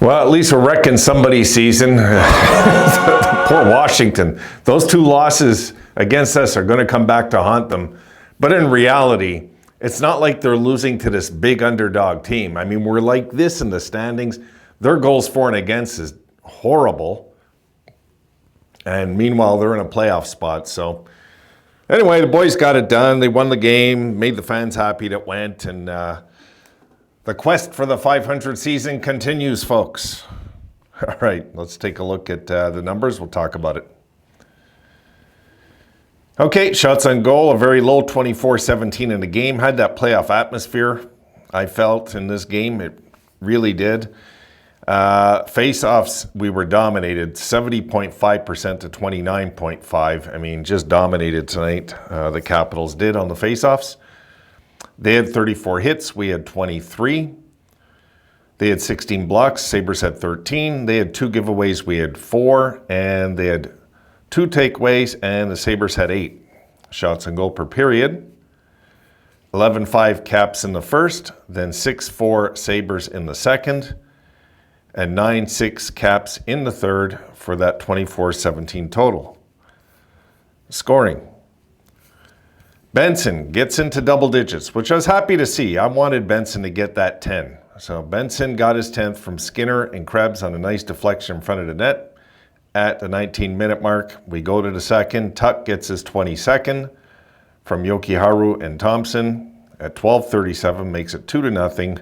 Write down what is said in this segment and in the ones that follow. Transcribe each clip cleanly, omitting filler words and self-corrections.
Well, at least we're wrecking somebody's season. Poor Washington. Those 2 losses against us are going to come back to haunt them. But in reality, it's not like they're losing to this big underdog team. I mean, we're like this in the standings. Their goals for and against is horrible. And meanwhile, they're in a playoff spot. So anyway, the boys got it done. They won the game, made the fans happy that went. And the quest for the 500 season continues, folks. All right, let's take a look at the numbers. We'll talk about it. Okay, shots on goal, a very low 24-17 in the game. Had that playoff atmosphere, I felt, in this game. It really did. Face-offs, we were dominated, 70.5% to 29.5. I mean, just dominated tonight. The Capitals did on the face-offs. They had 34 hits. We had 23. They had 16 blocks. Sabres had 13. They had 2 giveaways. We had 4. And they had 2 takeaways. And the Sabres had 8 shots on goal per period. 11-5 Caps in the first. Then 6-4 Sabres in the second. And 9-6 Caps in the third for that 24-17 total. Scoring. Benson gets into double digits, which I was happy to see. I wanted Benson to get that 10. So Benson got his 10th from Skinner and Krebs on a nice deflection in front of the net at the 19-minute mark. We go to the second. Tuck gets his 22nd from Jokiharju and Thompson at 12:37, makes it 2-0.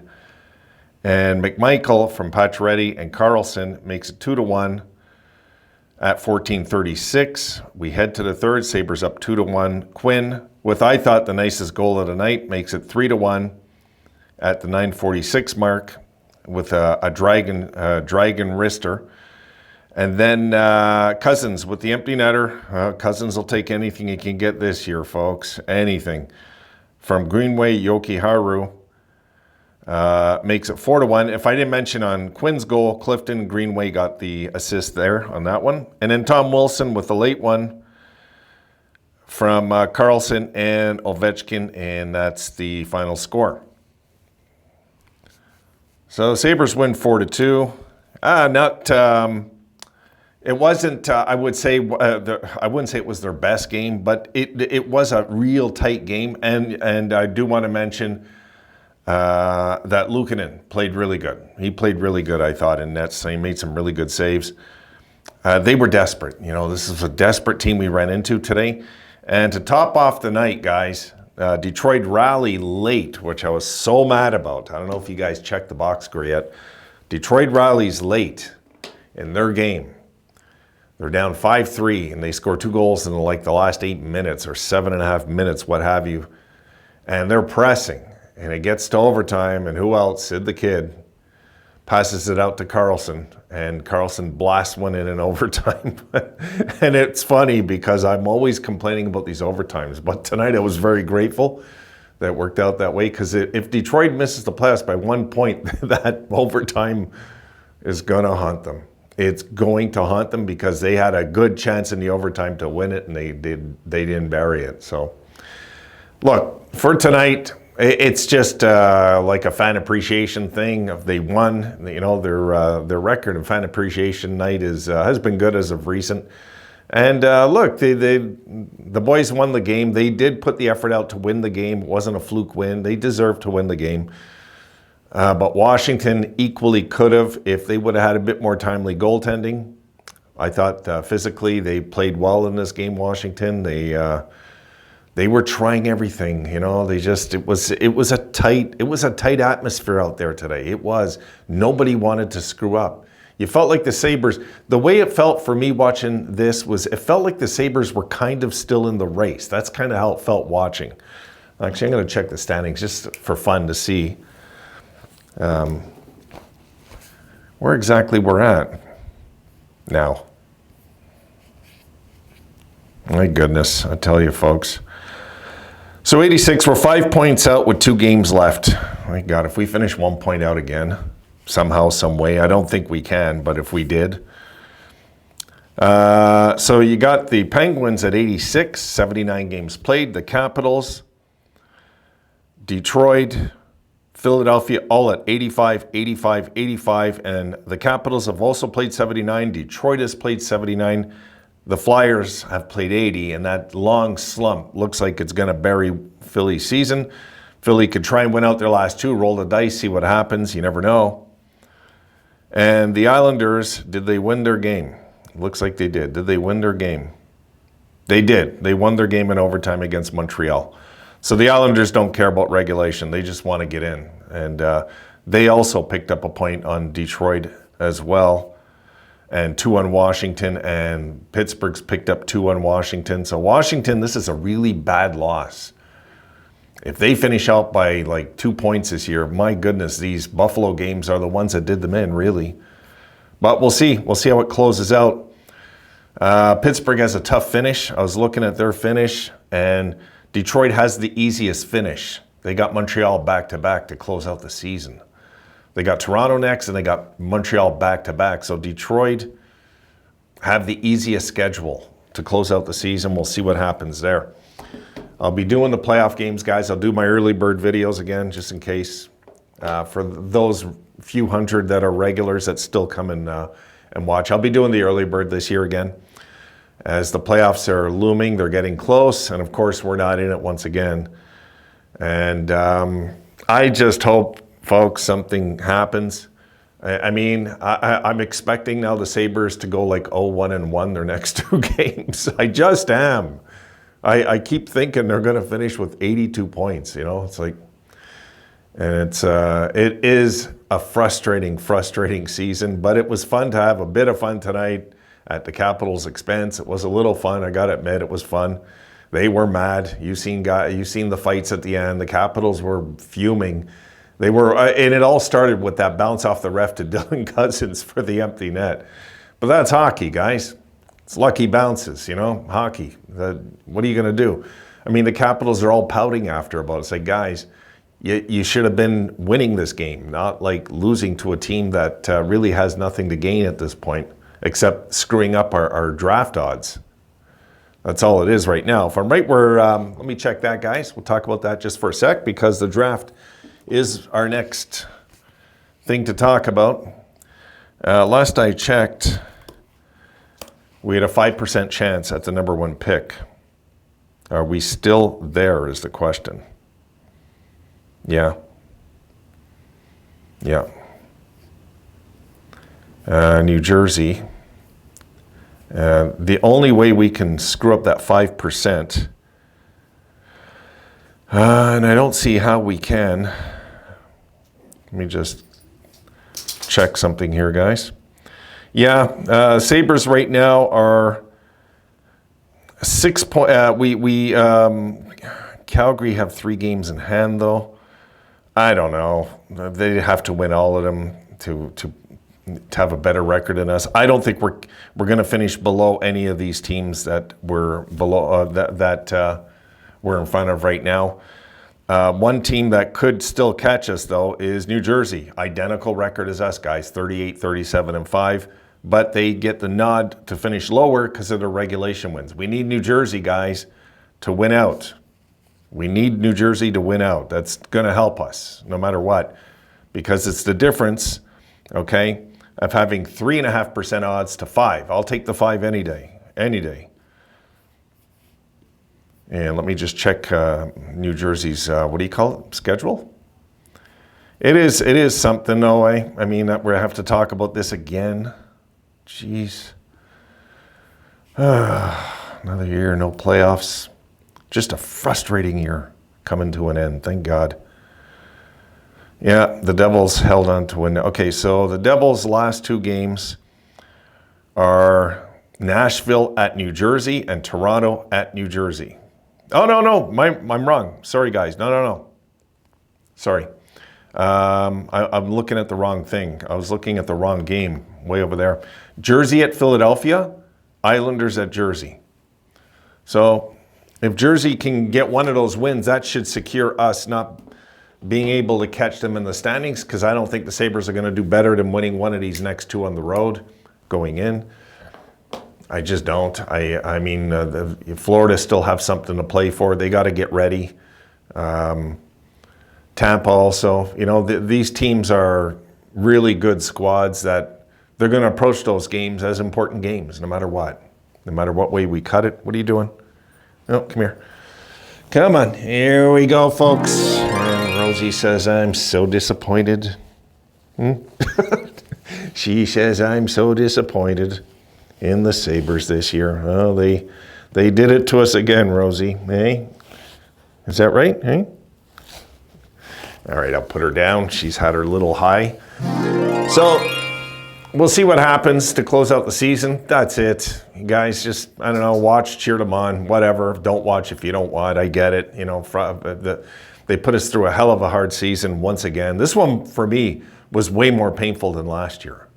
And McMichael from Pacioretty and Carlson makes it 2-1 at 14:36. We head to the third. Sabres up 2-1. Quinn, with I thought the nicest goal of the night, makes it 3-1 at the 9:46 mark with a dragon wrister. And then Cousins with the empty netter. Cousins will take anything he can get this year, folks. Anything. From Greenway, Jokiharju makes it 4-1. If I didn't mention on Quinn's goal, Clifton Greenway got the assist there on that one. And then Tom Wilson with the late one from Carlson and Ovechkin, and that's the final score. So the Sabres win 4-2. It wasn't. I would say. I wouldn't say it was their best game, but it was a real tight game. And I do want to mention that Luukkonen played really good. He played really good, I thought, in nets. He made some really good saves. They were desperate. You know, this is a desperate team we ran into today. And to top off the night, guys, Detroit rallied late, which I was so mad about. I don't know if you guys checked the box score yet. Detroit rallies late in their game. They're down 5-3, and they score 2 goals in like the last 8 minutes or 7.5 minutes, what have you. And they're pressing, and it gets to overtime, and who else? Sid the Kid passes it out to Carlson, and Carlson blasts one in overtime. And it's funny because I'm always complaining about these overtimes, but tonight I was very grateful that it worked out that way, because if Detroit misses the playoffs by 1 point, that overtime is going to haunt them. It's going to haunt them because they had a good chance in the overtime to win it, and they didn't bury it. So, look, for tonight, it's just like a fan appreciation thing. If they won, you know, their record in fan appreciation night has been good as of recent. And look, the boys won the game. They did put the effort out to win the game. It wasn't a fluke win. They deserved to win the game. But Washington equally could have if they would have had a bit more timely goaltending. I thought physically they played well in this game, Washington. They were trying everything, you know. It was a tight atmosphere out there today. It was. Nobody wanted to screw up. You felt like the Sabres, the way it felt for me watching this was, it felt like the Sabres were kind of still in the race. That's kind of how it felt watching. Actually, I'm going to check the standings just for fun to see where exactly we're at now. My goodness, I tell you, folks. So 86, we're 5 points out with 2 games left. My God, if we finish 1 point out again, somehow, some way, I don't think we can, but if we did. So you got the Penguins at 86, 79 games played. The Capitals, Detroit, Philadelphia all at 85, 85, 85, and the Capitals have also played 79. Detroit has played 79. The Flyers have played 80, and that long slump looks like it's going to bury Philly's season. Philly could try and win out their last two, roll the dice, see what happens. You never know. And the Islanders, did they win their game? Looks like they did. Did they win their game? They did. They won their game in overtime against Montreal. So the Islanders don't care about regulation. They just want to get in. And they also picked up a point on Detroit as well. And 2 on Washington. And Pittsburgh's picked up 2 on Washington. So Washington, this is a really bad loss. If they finish out by like 2 points this year, my goodness, these Buffalo games are the ones that did them in, really. But we'll see. We'll see how it closes out. Pittsburgh has a tough finish. I was looking at their finish, and Detroit has the easiest finish. They got Montreal back-to-back to close out the season. They got Toronto next, and they got Montreal back-to-back. So Detroit have the easiest schedule to close out the season. We'll see what happens there. I'll be doing the playoff games, guys. I'll do my early bird videos again, just in case. For those few hundred that are regulars that still come and watch. I'll be doing the early bird this year again. As the playoffs are looming, they're getting close, and of course we're not in it once again. And I just hope, folks, something happens. I'm expecting now the Sabres to go like 0-1-1 their next 2 games. I just am. I keep thinking they're going to finish with 82 points. You know, it's like, and it is a frustrating season. But it was fun to have a bit of fun tonight. At the Capitals' expense. It was a little fun. I got to admit, it was fun. They were mad. You seen the fights at the end. The Capitals were fuming. They were, and it all started with that bounce off the ref to Dylan Cousins for the empty net. But that's hockey, guys. It's lucky bounces, you know, hockey. What are you going to do? I mean, the Capitals are all pouting after about it. It's like, guys, you should have been winning this game, not like losing to a team that really has nothing to gain at this point, except screwing up our draft odds. That's all it is right now. If I'm right, let me check that, guys. We'll talk about that just for a sec, because the draft is our next thing to talk about. Last I checked, we had a 5% chance at the number 1 pick. Are we still there is the question. Yeah. Yeah. New Jersey. The only way we can screw up that 5%, and I don't see how we can. Let me just check something here, guys. Yeah, Sabres right now are 6 points. Calgary have 3 games in hand, though. I don't know. They have to win all of them to have a better record than us. I don't think we're going to finish below any of these teams that we're below that we're in front of right now. One team that could still catch us, though, is New Jersey. Identical record as us, guys, 38, 37, and 5. But they get the nod to finish lower because of their regulation wins. We need New Jersey, guys, to win out. We need New Jersey to win out. That's going to help us no matter what, because it's the difference, okay, of having 3.5% odds to 5. I'll take the 5 any day, any day. And let me just check New Jersey's, what do you call it, schedule? It is something, though. I mean, we have to talk about this again. Jeez. Another year, no playoffs. Just a frustrating year coming to an end, thank God. Yeah, the Devils held on to win. Okay, so the Devils' last 2 games are Nashville at New Jersey and Toronto at New Jersey. Oh, no, I'm wrong. Sorry, guys. No. Sorry. I'm looking at the wrong thing. I was looking at the wrong game way over there. Jersey at Philadelphia, Islanders at Jersey. So if Jersey can get one of those wins, that should secure us not being able to catch them in the standings, because I don't think the Sabres are going to do better than winning one of these next 2 on the road going in. I just don't. I mean, Florida still have something to play for. They got to get ready. Tampa also. You know, these teams are really good squads that they're going to approach those games as important games, no matter what. No matter what way we cut it. What are you doing? Oh, come here. Come on. Here we go, folks. And Rosie says, I'm so disappointed. She says, I'm so disappointed in the Sabres this year. Oh, they did it to us again, Rosie. Hey? Is that right? Hey? All right, I'll put her down. She's had her little high. So we'll see what happens to close out the season. That's it. You guys just, I don't know, watch, cheer them on, whatever. Don't watch if you don't want. I get it. You know, they put us through a hell of a hard season once again. This one, for me, was way more painful than last year.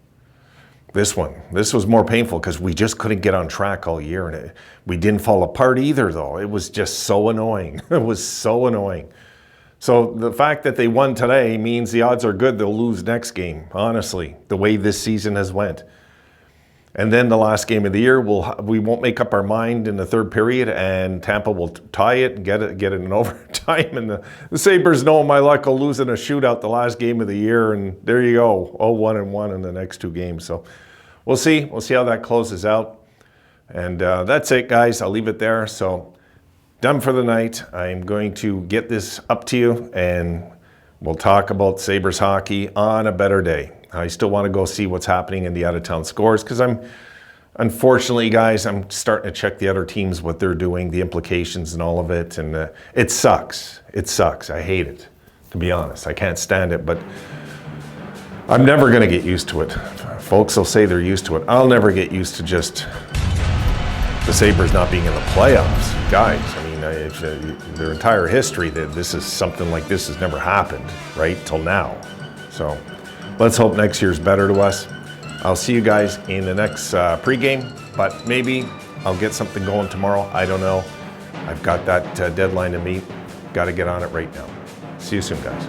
This was more painful because we just couldn't get on track all year. And we didn't fall apart either, though. It was just so annoying. It was so annoying. So the fact that they won today means the odds are good they'll lose next game, honestly, the way this season has went. And then the last game of the year, we won't make up our mind in the third period, and Tampa will tie it and get it in overtime. And the Sabres know my luck will lose in a shootout the last game of the year, and there you go, 0-1-1 in the next two games. So we'll see. We'll see how that closes out. And that's it, guys. I'll leave it there. So done for the night. I'm going to get this up to you, and we'll talk about Sabres hockey on a better day. I still want to go see what's happening in the out-of-town scores because unfortunately, guys, I'm starting to check the other teams, what they're doing, the implications and all of it, and it sucks. It sucks. I hate it, to be honest. I can't stand it, but I'm never going to get used to it. Folks will say they're used to it. I'll never get used to just the Sabres not being in the playoffs. Guys, I mean, their entire history, that this is something like this has never happened, right, till now. So let's hope next year's better to us. I'll see you guys in the next pregame, but maybe I'll get something going tomorrow. I don't know. I've got that deadline to meet. Got to get on it right now. See you soon, guys.